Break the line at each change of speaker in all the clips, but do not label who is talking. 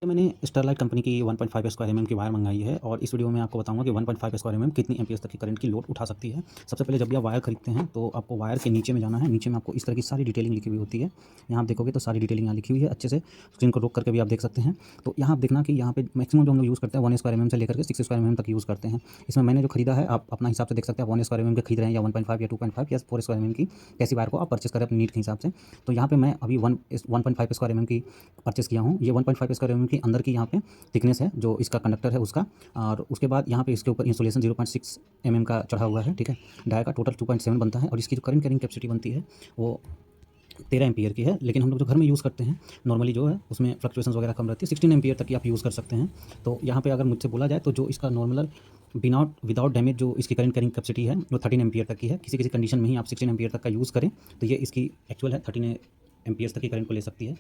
मैंने Sterlite company की 1.5 square MM की वायर मंगाई है और इस वीडियो में आपको बताऊंगा कि 1.5 स्क्वायर एमएम कितनी एम्पियर्स तक की करंट की लोड उठा सकती है। सबसे पहले जब भी आप वायर खरीदते हैं तो आपको वायर के नीचे में जाना है। नीचे में आपको इस तरह की सारी डिटेलिंग लिखी हुई होती है। यहाँ आप देखोगे तो सारी डिटेलिंग यहाँ लिखी हुई है, अच्छे से स्क्रीन को रोक करके भी आप देख सकते हैं। तो यहाँ आप देखना कि यहाँ पे मैक्सिमम जो हम लोग यूज़ करते हैं 1 स्क्वायर एमएम से लेकर के 6 स्क्वायर एमएम तक यूज़ करते हैं। इसमें मैंने जो खरीदा है आप अपना हिसाब से देख सकते हैं, 1 स्क्वायर एमएम के खरीद रहे हैं या 1.5 या 2.5 या 4 स्क्वायर एमएम की कैसी वायर को आप परचेस करें अपनी नीड के हिसाब से। तो यहाँ पे मैं अभी 1.5 स्क्वायर एमएम की परचेस किया हूँ। ये 1.5 स्क्वायर एमएम की अंदर की यहाँ पे थिकनेस है जो इसका कंडक्टर है उसका, और उसके बाद यहाँ पे इसके ऊपर इंसुलेशन 0.6 mm का चढ़ा हुआ है। ठीक है, डाई का टोटल 2.7 बनता है और इसकी जो करंट कैरिंग कैपेसिटी बनती है वो 13 एम्पियर की है। लेकिन हम लोग जो घर में यूज़ करते हैं नॉर्मली जो है उसमें फ्लक्चुएशंस वगैरह कम रहती है, 16 एम्पियर तक की आप यूज़ कर सकते हैं। तो यहाँ पे अगर मुझसे बोला जाए तो जो इसका नॉर्मल विदाउट डैमेज जो इसकी करंट कैरिंग कैपेसिटी है वो 13 एम्पियर तक की है। किसी किसी कंडीशन में ही आप 16 एम्पियर तक का यूज़ करें तो ये इसकी एक्चुअल है 13 एम्पियर्स तक की करंट को ले सकती है।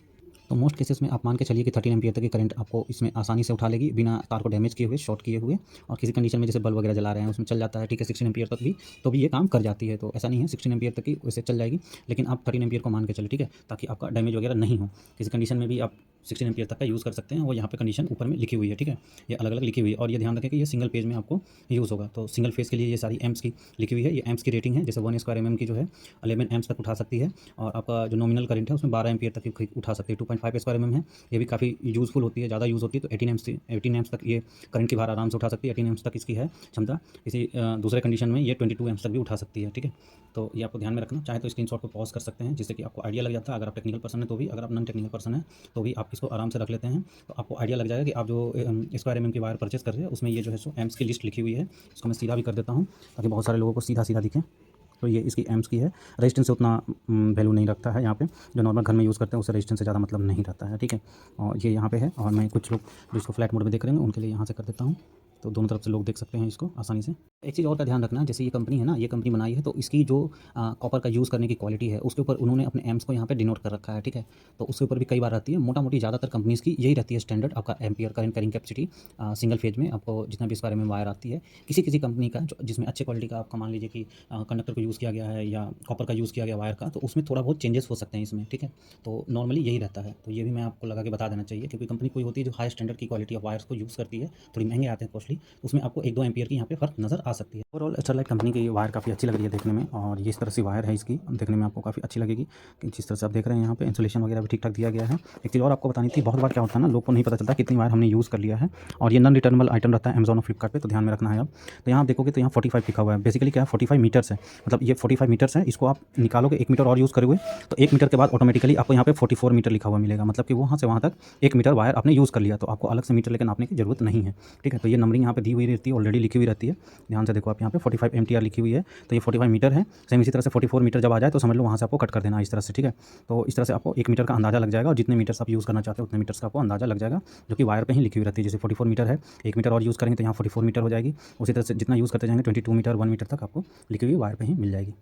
तो मोस्ट केसेस में आप मान के चलिए कि 13 एम्पियर तक की करंट आपको इसमें आसानी से उठा लेगी बिना तार को डैमेज किए हुए, शॉर्ट किए हुए। और किसी कंडीशन में जैसे बल्ब वगैरह जला रहे हैं उसमें चल जाता है, ठीक है, 16 एम्पियर तक भी तो भी ये काम कर जाती है। तो ऐसा नहीं है 16 एम्पियर तक की वैसे चल जाएगी, लेकिन आप 13 एम्पियर को मान के चलिए, ठीक है, ताकि आपका डैमेज वगैरह नहीं हो। किसी कंडीशन में भी आप 16 एम्पियर तक का यूज़ कर सकते हैं। वो यहाँ पे कंडीशन ऊपर में लिखी हुई है, ठीक है, ये अलग अलग लिखी हुई है। और ये ध्यान रखें कि ये सिंगल पेज में आपको यूज़ होगा। तो सिंगल फेज के लिए ये सारी एम्प्स की लिखी हुई है। ये एम्प्स की रेटिंग है, जैसे 1 स्क्वायर एमएम की जो है 11 एम्प्स तक उठा सकती है और आपका जो नॉमिनल करंट है उसमें 12 एम्पियर तक की उठा सकती है। 2.5 स्क्वायर एमएम है, ये भी काफ़ी यूज़फुल होती है, ज़्यादा यूज़ होती है। तो 18 एम्प्स तक ये करंट की भार आराम से उठा सकती है। 18 एम्प्स तक इसकी है क्षमता। इसी दूसरे कंडीशन में ये 22 एम्प्स तक भी उठा सकती है, ठीक है। तो ये आपको ध्यान में रखना। चाहे तो स्क्रीनशॉट को पॉज कर सकते हैं जिससे कि आपको आइडिया लग जाता है। अगर आप टेक्निकल पर्सन है तो भी, अगर आप नॉन टेक्निकल पर्सन है तो भी आप इसको आराम से रख लेते हैं तो आपको आइडिया लग जाएगा कि आप जो स्क्वायर एमएम की वायर परचेस कर रहे हैं उसमें ये जो है सो एम्प्स की लिस्ट लिखी हुई है। इसको मैं सीधा भी कर देता हूँ ताकि बहुत सारे लोगों को सीधा सीधा दिखे। तो ये इसकी एम्प्स की है। रेजिस्टेंस से उतना वैल्यू नहीं रखता है यहाँ पे, जो नॉर्मल घर में यूज़ करते हैं उससे रेजिस्टेंस से ज़्यादा मतलब नहीं रहता है, ठीक है। और ये यहाँ पे है और मैं कुछ लोग जो इसको फ्लैट मोड में देख रहे हैं उनके लिए यहाँ से कर देता हूँ तो दोनों तरफ से लोग देख सकते हैं इसको आसानी से। एक चीज़ और का ध्यान रखना, जैसे ये कंपनी है ना, ये कंपनी बनाई है तो इसकी जो कॉपर का यूज़ करने की क्वालिटी है उसके ऊपर उन्होंने अपने एम्प्स को यहाँ पे डिनोट कर रखा है, ठीक है। तो उसके ऊपर भी कई बार आती है, मोटा मोटी ज़्यादातर कंपनीज़ की यही रहती है स्टैंडर्ड, आपका ampere current carrying capacity single phase में आपको जितना भी इस बारे में वायर आती है। किसी किसी कंपनी का जिसमें अच्छे क्वालिटी का आपका मान लीजिए कि कंडक्टर को यूज़ किया गया है या कॉपर का यूज़ किया गया वायर का, तो उसमें थोड़ा बहुत चेंजेस हो सकते हैं इसमें, ठीक है। तो नॉर्मली यही रहता है। तो ये भी मैं आपको लगा के बता देना चाहिए, क्योंकि कंपनी कोई होती है जो हाई स्टैंडर्ड की क्वालिटी ऑफ वायर्स को यूज़ करती है, थोड़ी महंगे आते हैं कॉस्टली, उसमें आपको 1-2 एम्पियर की यहाँ पे फ़र्क नज़र आ सकती है। ओवरऑल स्टरलाइट कंपनी की वायर काफ़ी अच्छी लग रही है देखने में, और ये इस तरह से वायर है इसकी देखने में आपको काफ़ी अच्छी लगेगी कि जिस तरह से आप देख रहे हैं यहाँ पे इंसुलेशन वगैरह भी ठीक ठाक दिया गया है। एक चीज़ और आपको बतानी थी, बहुत बार क्या होता है ना, लोग को नहीं पता चलता कितनी वायर हमने यूज़ कर लिया है, और ये नॉन रिटर्नेबल आइटम रहता है अमेज़न और फ्लिपकार्ट पे, तो ध्यान में रखना है आप। तो यहाँ आप देखोगे तो यहाँ 45 लिखा हुआ है, बेसिकली क्या है 45 मीटर्स है, मतलब ये 45 मीटर्स है। इसको आप निकालोगे 1 मीटर और यूज़ करोगे तो 1 मीटर के बाद ऑटोमेटिकली आपको यहाँ पे 44 मीटर लिखा हुआ मिलेगा, मतलब कि वहाँ से वहाँ तक 1 मीटर वायर आपने यूज़ कर लिया, तो आपको अलग से मीटर लेकर नापने की जरूरत नहीं है, ठीक है। तो ये नंबरिंग यहाँ पे दी हुई रहती है, ऑलरेडी लिखी हुई रहती है। ध्यान से देखो आप, यहाँ पे 45 MTR लिखी हुई है, तो ये 45 मीटर है। सेम इसी तरह से 44 मीटर जब आ जाए तो समझ लो वहाँ से आपको कट कर देना इस तरह से, ठीक है। तो इस तरह से आपको 1 मीटर का अंदाजा लग जाएगा, और जितने मीटर्स आप यूज़ करना चाहते हो उतने मीटर्स का आपको अंदाजा लग जाएगा, जो कि वायर पे ही लिखी हुई रहती है। जैसे 44 मीटर है, 1 मीटर और यूज़ करेंगे तो यहाँ 44 मीटर हो जाएगी। उसी तरह से जितना यूज़ करते जाएंगे 22 मीटर 1 मीटर तक आपको लिखी हुई वायर पे ही मिल जाएगी।